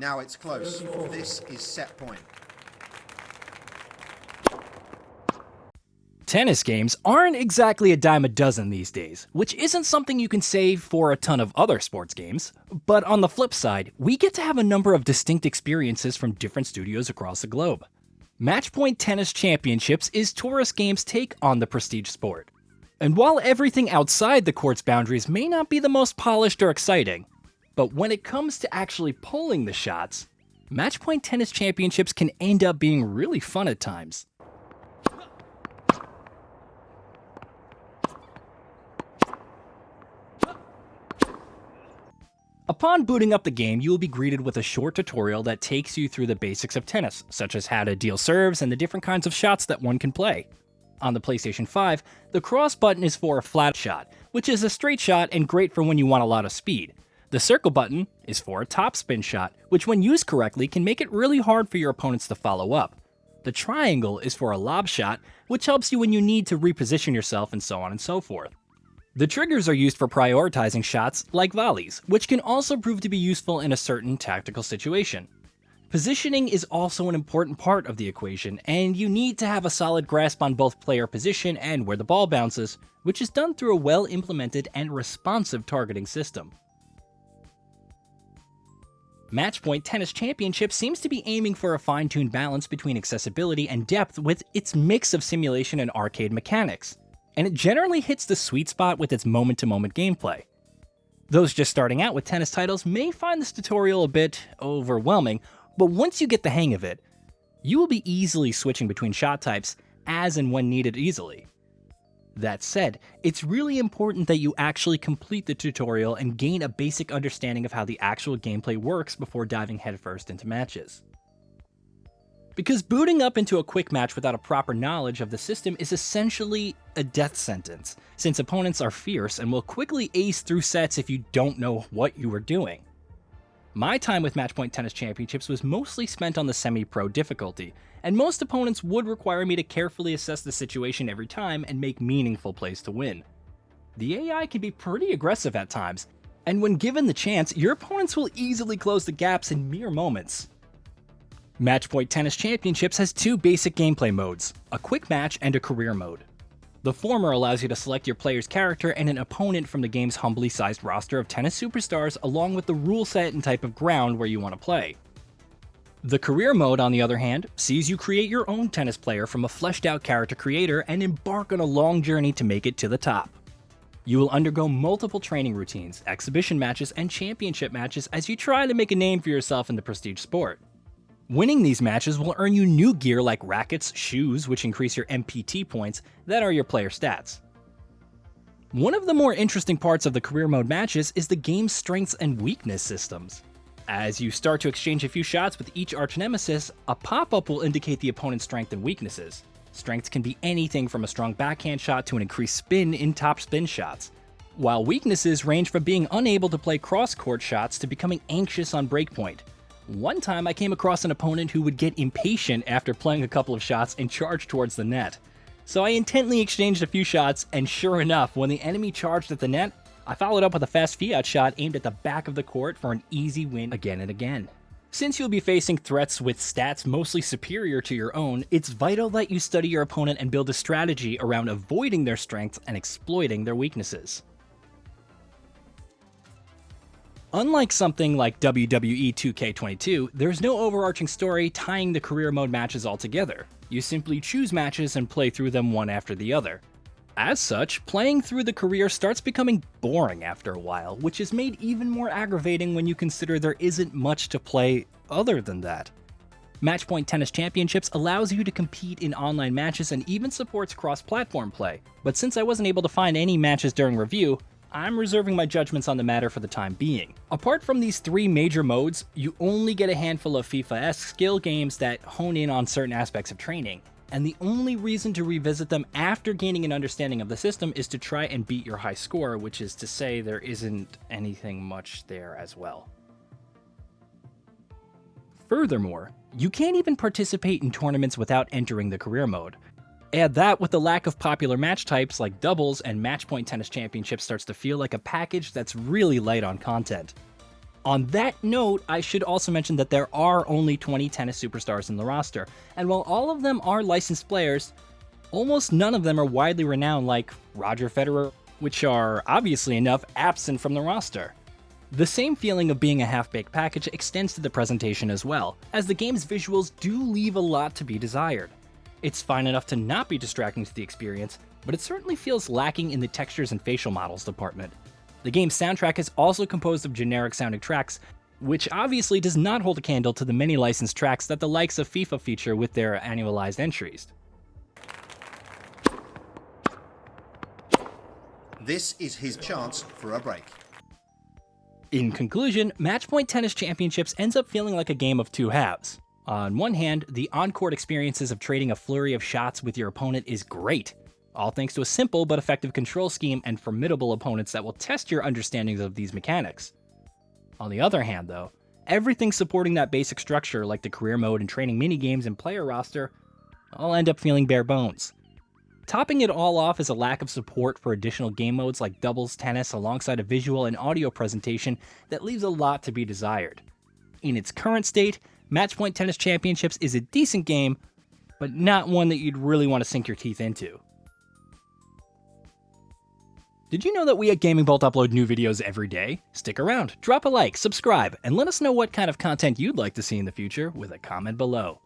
Now it's close. This is set point. Tennis games aren't exactly a dime a dozen these days, which isn't something you can say for a ton of other sports games. But on the flip side, we get to have a number of distinct experiences from different studios across the globe. Matchpoint Tennis Championships is Tourist Games' take on the prestige sport. And while everything outside the court's boundaries may not be the most polished or exciting, but when it comes to actually pulling the shots, Matchpoint Tennis Championships can end up being really fun at times. Upon booting up the game, you will be greeted with a short tutorial that takes you through the basics of tennis, such as how to deal serves and the different kinds of shots that one can play. On the PlayStation 5, the cross button is for a flat shot, which is a straight shot and great for when you want a lot of speed. The circle button is for a topspin shot, which when used correctly can make it really hard for your opponents to follow up. The triangle is for a lob shot, which helps you when you need to reposition yourself and so on and so forth. The triggers are used for prioritizing shots, like volleys, which can also prove to be useful in a certain tactical situation. Positioning is also an important part of the equation, and you need to have a solid grasp on both player position and where the ball bounces, which is done through a well-implemented and responsive targeting system. Matchpoint Tennis Championships seems to be aiming for a fine-tuned balance between accessibility and depth with its mix of simulation and arcade mechanics, and it generally hits the sweet spot with its moment-to-moment gameplay. Those just starting out with tennis titles may find this tutorial a bit overwhelming, but once you get the hang of it, you will be easily switching between shot types as and when needed easily. That said, it's really important that you actually complete the tutorial and gain a basic understanding of how the actual gameplay works before diving headfirst into matches. Because booting up into a quick match without a proper knowledge of the system is essentially a death sentence, since opponents are fierce and will quickly ace through sets if you don't know what you are doing. My time with Matchpoint Tennis Championships was mostly spent on the semi-pro difficulty, and most opponents would require me to carefully assess the situation every time and make meaningful plays to win. The AI can be pretty aggressive at times, and when given the chance, your opponents will easily close the gaps in mere moments. Matchpoint Tennis Championships has two basic gameplay modes, a quick match and a career mode. The former allows you to select your player's character and an opponent from the game's humbly sized roster of tennis superstars along with the rule set and type of ground where you want to play. The career mode, on the other hand, sees you create your own tennis player from a fleshed out character creator and embark on a long journey to make it to the top. You will undergo multiple training routines, exhibition matches, and championship matches as you try to make a name for yourself in the prestige sport. Winning these matches will earn you new gear like rackets, shoes, which increase your MPT points, that are your player stats. One of the more interesting parts of the career mode matches is the game's strengths and weakness systems. As you start to exchange a few shots with each arch-nemesis, a pop-up will indicate the opponent's strength and weaknesses. Strengths can be anything from a strong backhand shot to an increased spin in top spin shots, while weaknesses range from being unable to play cross-court shots to becoming anxious on breakpoint. One time I came across an opponent who would get impatient after playing a couple of shots and charge towards the net. So I intently exchanged a few shots, and sure enough, when the enemy charged at the net, I followed up with a fast fiat shot aimed at the back of the court for an easy win again and again. Since you'll be facing threats with stats mostly superior to your own, it's vital that you study your opponent and build a strategy around avoiding their strengths and exploiting their weaknesses. Unlike something like WWE 2K22, there's no overarching story tying the career mode matches all together. You simply choose matches and play through them one after the other. As such, playing through the career starts becoming boring after a while, which is made even more aggravating when you consider there isn't much to play other than that. Matchpoint Tennis Championships allows you to compete in online matches and even supports cross-platform play, but since I wasn't able to find any matches during review, I'm reserving my judgments on the matter for the time being. Apart from these three major modes, you only get a handful of FIFA-esque skill games that hone in on certain aspects of training, and the only reason to revisit them after gaining an understanding of the system is to try and beat your high score, which is to say there isn't anything much there as well. Furthermore, you can't even participate in tournaments without entering the career mode. Add that with the lack of popular match types like doubles, and Matchpoint Tennis Championships starts to feel like a package that's really light on content. On that note, I should also mention that there are only 20 tennis superstars in the roster, and while all of them are licensed players, almost none of them are widely renowned like Roger Federer, which are, obviously enough, absent from the roster. The same feeling of being a half-baked package extends to the presentation as well, as the game's visuals do leave a lot to be desired. It's fine enough to not be distracting to the experience, but it certainly feels lacking in the textures and facial models department. The game's soundtrack is also composed of generic-sounding tracks, which obviously does not hold a candle to the many licensed tracks that the likes of FIFA feature with their annualized entries. This is his chance for a break. In conclusion, Matchpoint Tennis Championships ends up feeling like a game of two halves. On one hand, the on-court experiences of trading a flurry of shots with your opponent is great, all thanks to a simple but effective control scheme and formidable opponents that will test your understandings of these mechanics. On the other hand, though, everything supporting that basic structure, like the career mode and training minigames and player roster, all end up feeling bare bones. Topping it all off is a lack of support for additional game modes like doubles tennis alongside a visual and audio presentation that leaves a lot to be desired. In its current state, Matchpoint Tennis Championships is a decent game, but not one that you'd really want to sink your teeth into. Did you know that we at GamingBolt upload new videos every day? Stick around, drop a like, subscribe, and let us know what kind of content you'd like to see in the future with a comment below.